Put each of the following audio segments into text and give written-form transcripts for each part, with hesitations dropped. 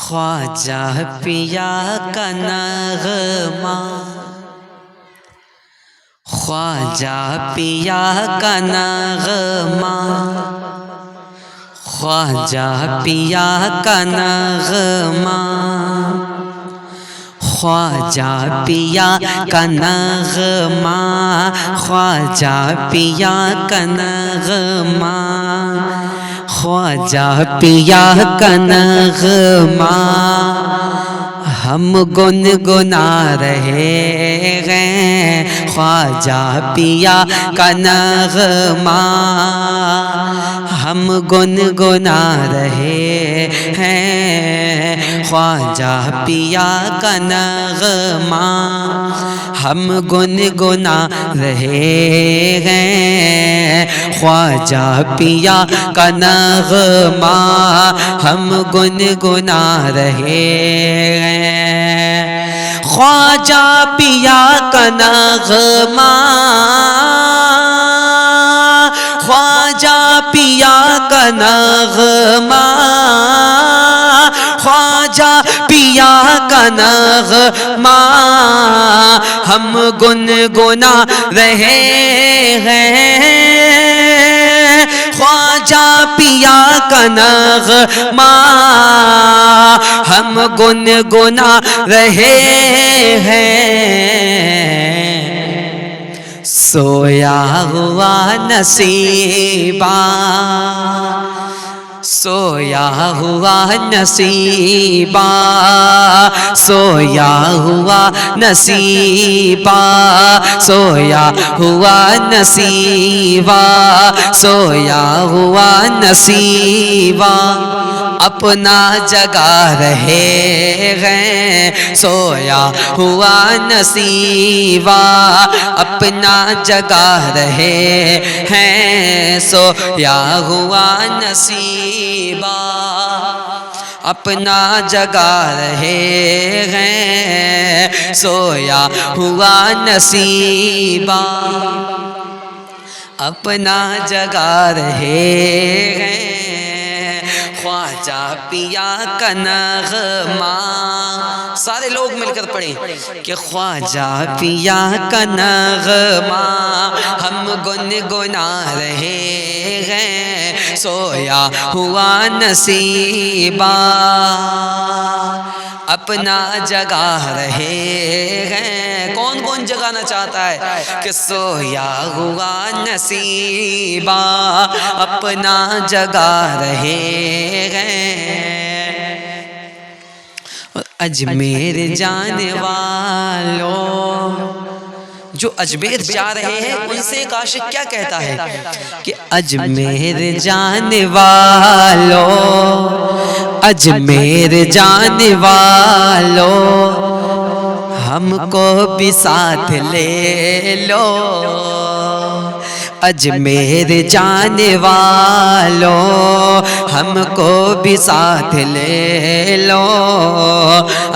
خواجہ پیا کا نغمہ، خواجہ پیا کا نغمہ، خواجہ پیا کا نغمہ، خواجہ پیا کا نغمہ، خواجہ پیا کا نغمہ، خواجہ پیا کا نغمہ ہم گنگنا رہے ہیں، خواجہ پیا کا نغمہ ہم گنگنا رہے ہیں، خواجہ پیا کا نغمہ ہم گنگنا رہے ہیں، خواجہ پیا کا نغمہ ہم گنگنا رہے ہیں، خواجہ پیا کا نغمہ، خواجہ پیا کا نغمہ، خواجہ پیا کا نغمہ ہم گنگنا رہے ہیں، خواجہ پیا کا نغمہ ہم گنگنا رہے ہیں، سویا ہوا نصیبہ، سویا ہوا نصیبہ، سویا ہوا نصیبہ، سویا ہوا نصیبہ، سویا ہوا نصیبہ اپنا جگا رہے ہیں، سویا ہوا نصیبہ اپنا جگا رہے ہیں، سویا ہوا نصیبہ اپنا جگا رہے ہیں، سویا ہوا نصیبہ اپنا جگا رہے ہیں، خواجہ پیا کا نغمہ سارے لوگ مل کر پڑھیں کہ خواجہ پیا کا نغمہ ہم گنگنا رہے ہیں، سویا ہوا نصیبہ اپنا جگا رہے ہیں، کون کون جگانا چاہتا ہے کہ سویا ہوا نصیبہ اپنا جگا رہے ہیں، اجمیر جانے والوں جو اجمیر جا رہے ہیں ان سے ایک عاشق کیا کہتا ہے کہ اجمیر جانے والوں، اجمیر جانے والوں ہم کو بھی ساتھ لے لو، اجمیر جانے والوں ہم کو بھی ساتھ لے لو،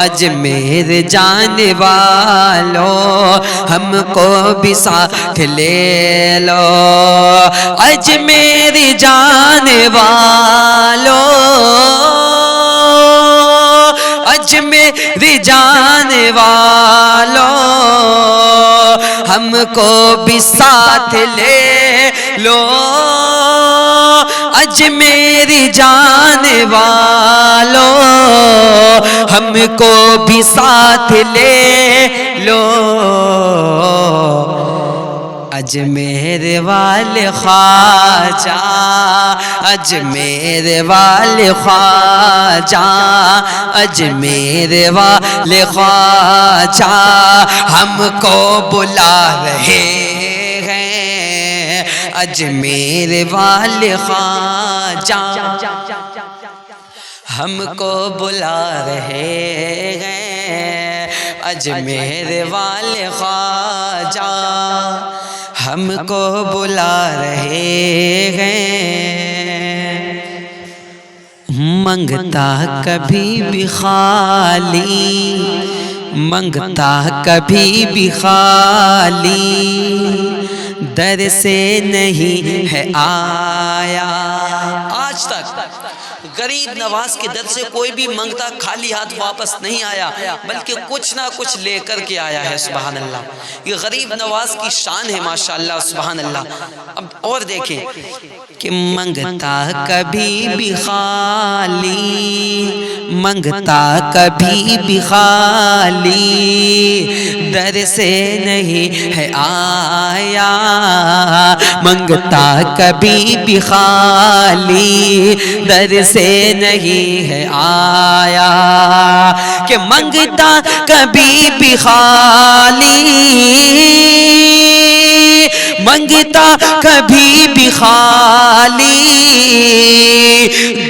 اجمیر جانے والوں ہم کو بھی ساتھ لے لو، اجمیر جانے والوں، اجمیر جانے والوں ہم کو بھی ساتھ لے لو، اجمیر جانے والوں ہم کو بھی ساتھ لے لو، اجمیر والے خواجہ، اجمیر والے خواجہ، اجمیر والے خواجہ ہم کو بلا رہے ہیں، اجمیر والے خواجہ ہم کو بلا رہے ہیں، اجمیر والے خواجہ ہم کو بلا رہے ہیں، منگتا کبھی بھی خالی، منگتا کبھی بھی خالی، در سے نہیں ہے آیا، آج تک غریب نواز کے در سے کوئی بھی منگتا خالی ہاتھ واپس نہیں آیا، بلکہ کچھ نہ کچھ لے کر کے آیا ہے۔ سبحان اللہ، یہ غریب نواز کی شان ہے ماشاءاللہ، سبحان اللہ۔ اب اور دیکھیں کہ منگتا کبھی بھی خالی، منگتا کبھی بھی خالی، در سے نہیں ہے آیا، منگتا کبھی بھی خالی، در سے نہیں ہے آیا، کہ منگتا کبھی بھی خالی، منگتا کبھی بھی خالی،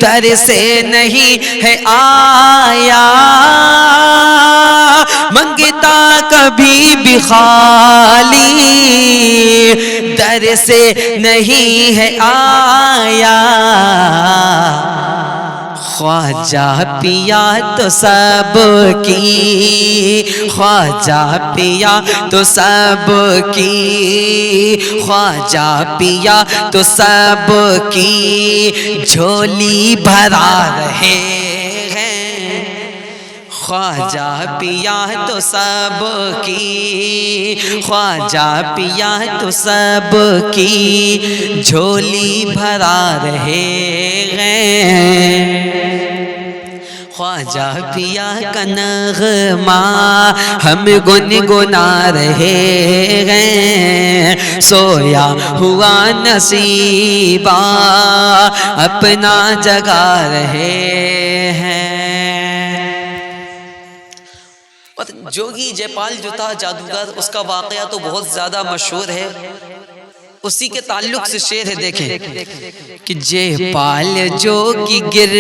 در سے نہیں ہے آیا، منگتا کبھی بھی خالی، در سے نہیں ہے آیا، خواجہ پیا تو سب کی، خواجہ پیا تو سب کی، خواجہ پیا تو سب کی جھولی بھرا رہے ہیں، خواجہ پیا تو سب کی، خواجہ پیا تو سب کی جھولی بھرا رہے ہیں، خواجہ پیا کا نغمہ ہم گنگنا رہے ہیں، سویا ہوا نصیبہ اپنا جگا رہے ہیں۔ جوگی جے پال جو تھا جادوگر، اس کا واقعہ تو بہت زیادہ مشہور ہے، اسی کے تعلق سے شعر ہے، دیکھیں کہ جے پال جوگی گر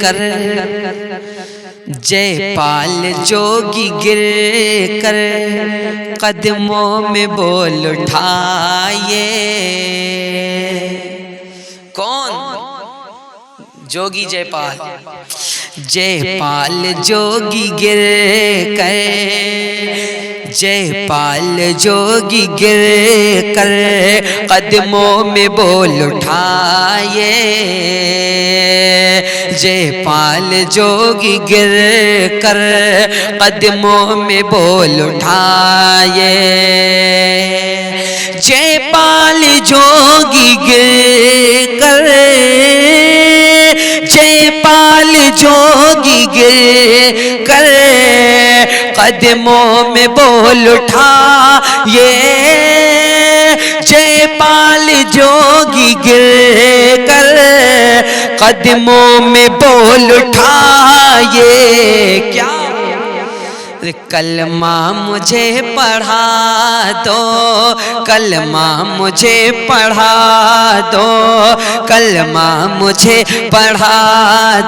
کر، جے پال جوگی گر کر قدموں میں بول اٹھائے، کون؟ جوگی جے پال، جے پال جوگی گر کر، جے پال جوگی گر کر قدموں میں بول اٹھائے، جے پال جوگی گر کر قدموں میں بول اٹھائے، جے پال جوگی گر کر، جے پال جوگی گر کر قدموں میں بول اٹھائے، جے پال جوگی گر کر قدموں میں بول اٹھائے، کیا؟ کلمہ مجھے پڑھا دو، کلمہ مجھے پڑھا دو، کلمہ مجھے پڑھا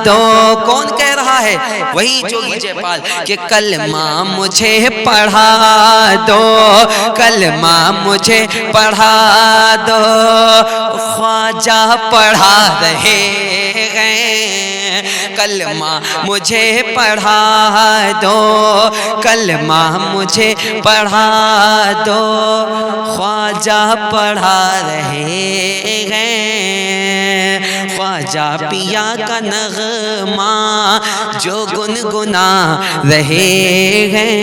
دو، کون کہہ رہا ہے؟ وہی جوگی جے پال، کہ کلمہ مجھے پڑھا دو، کلمہ مجھے پڑھا دو، خواجہ پڑھا رہے ہیں، کلمہ مجھے پڑھا دو، کلمہ مجھے پڑھا دو، خواجہ پڑھا رہے ہیں، خواجہ پیا کا نغمہ جو گنگنا رہے ہیں،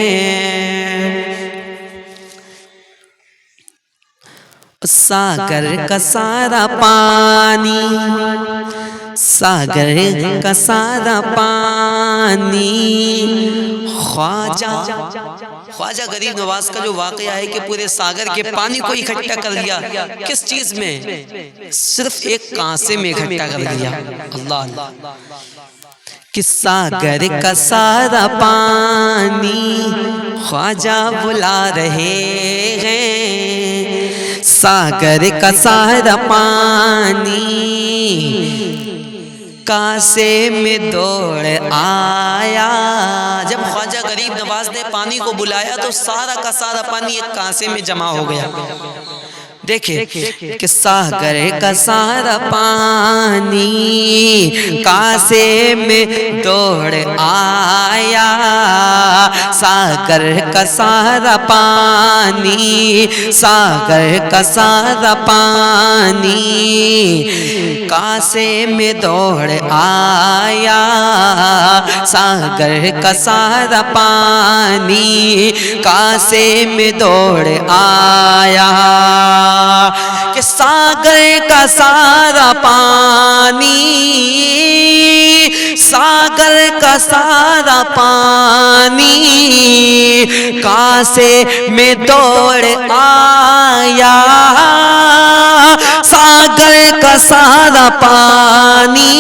ساگر کا سارا پانی، ساگر کا سارا پانی، خواجہ غریب نواز کا جو واقعہ ہے کہ پورے ساگر کے پانی کو اکٹھا کر لیا، کس چیز میں؟ صرف ایک کانسے میں اکٹھا کر لیا۔ اللہ، کہ ساگر کا سارا پانی خواجہ بلا رہے ہیں، ساگر کا سارا پانی کاسے میں دوڑ آیا، جب خواجہ غریب نواز نے پانی کو بلایا تو سارا کا سارا پانی ایک کاسے میں جمع ہو گیا، دیکھیں کہ ساگر کا سارا پانی کاسے میں دوڑ آیا، ساگر کا سارا پانی، ساگر کا سارا پانی کاسے میں دوڑ آیا، ساگر کا سارا پانی کاسے میں دوڑ آیا، کہ ساگر کا سارا پانی، ساگر کا سارا پانی کاسے میں دوڑ آیا، ساگر کا سارا پانی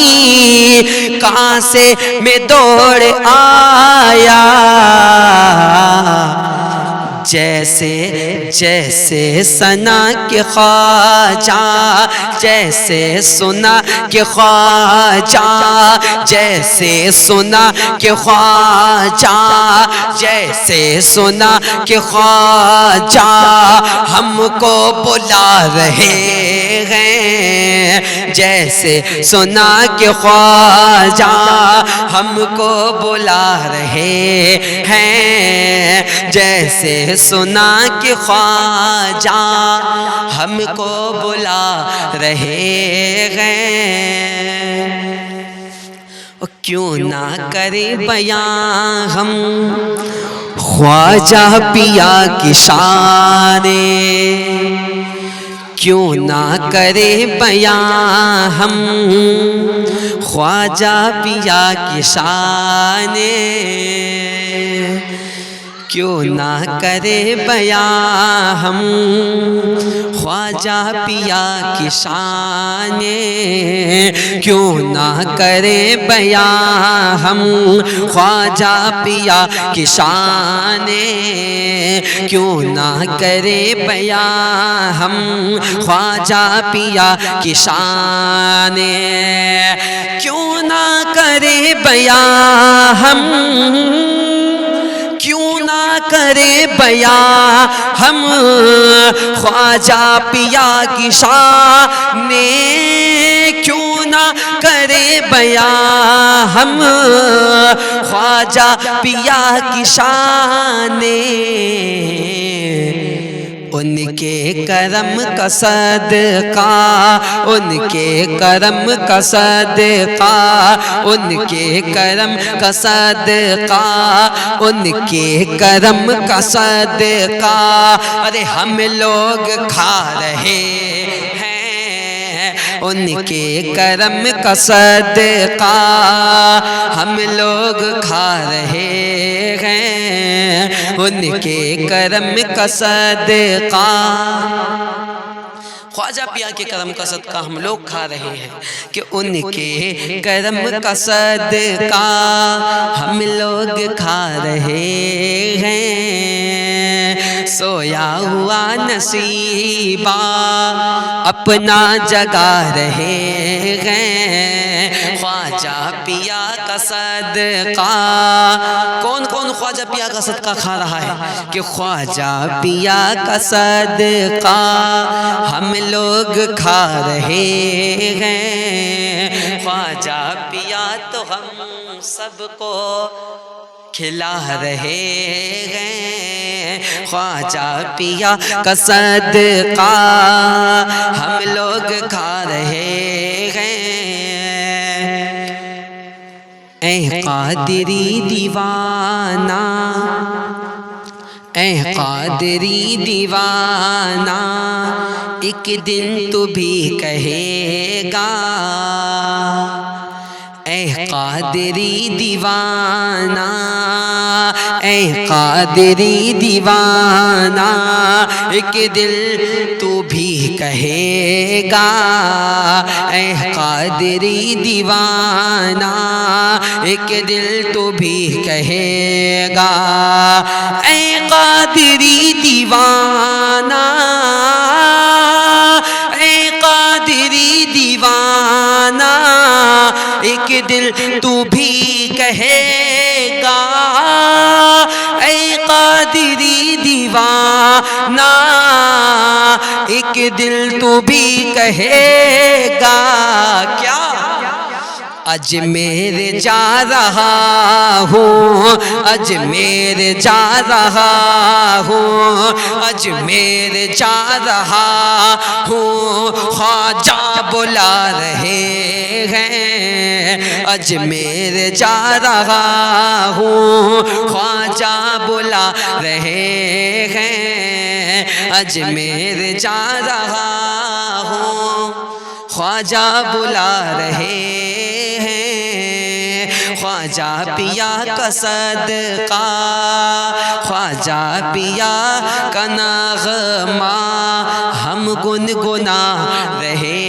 کاسے میں دوڑ آیا، جیسے جیسے سنا کے خواجہ، جیسے سنا کے خواجہ، جیسے سنا کے خواجہ، جیسے سنا کے خواجہ ہم کو بلا رہے ہیں، جیسے سنا کے خواجہ ہم کو بلا رہے ہیں، جیسے سنا کہ خواجہ ہم کو بلا رہے ہیں، کیوں نہ کرے بیان ہم خواجہ پیا کی شان، کیوں نہ کرے بیان ہم خواجہ پیا کی شان، کیوں نہ کرے بیان ہم خواجہ پیا کی شان، کیوں نہ کرے بیان ہم خواجہ پیا کی شان، کیوں نہ کرے بیان ہم خواجہ پیا کی شان، کیوں نہ کرے بیان ہم، کیوں نہ کرے بیان ہم خواجہ پیا کی شان، کیوں نہ کرے بیان ہم خواجہ پیا کی شان، ان کے کرم کا صدقہ، ان کے کرم کا صدقہ، ان کے کرم کا صدقہ، ان کے کرم کا صدقہ، ارے ہم لوگ کھا رہے ہیں، ان کے کرم کا صدقہ ہم لوگ کھا رہے ہیں، ان کے کرم کا صدقہ، خواجہ پیا کے کرم کا صدقہ ہم لوگ کھا رہے ہیں، کہ ان کے کرم کا صدقہ ہم لوگ کھا رہے ہیں، سویا ہوا نصیبہ اپنا جگا رہے ہیں، خواجہ پیا کا صدقہ، کون کون خواجہ پیا کا صدقہ کھا رہا ہے، کہ خواجہ پیا کا صدقہ ہم لوگ کھا رہے ہیں، خواجہ پیا تو ہم سب کو کھلا رہے ہیں، خواجہ پیا کا صدقہ ہم لوگ کھا رہے ہیں، اے قادری دیوانہ، اے قادری دیوانہ، ایک دن تو بھی کہے گا، اے قادری دیوانہ، اے قادری دیوانہ، ایک دل تو بھی کہے گا، اے قادری دیوانہ، ایک دل تو بھی کہے گا، اے قادری دیوانہ، اے قادری دیوانہ، ایک دل تو بھی کہے گا، اے قادری دیوانہ، دیوانہ ایک دل تو بھی کہے گا کیا اجمیر جا رہا ہوں اجمیر جا رہا ہوں اجمیر جا رہا ہوں خواجہ بلا رہے ہیں اجمیر جا رہا ہوں خواجہ بلا رہے ہیں اجمیر جا رہا ہوں خواجہ بلا رہے خواجہ پیا کا صدقہ خواجہ پیا کا نغمہ ہم گنگنا رہے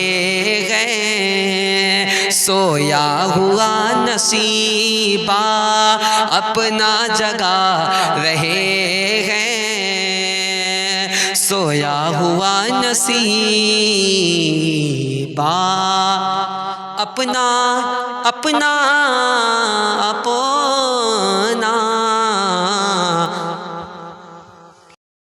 ہیں سویا ہوا نصیبہ اپنا جگا رہے ہیں سویا ہوا نصیبہ اپنا اپنا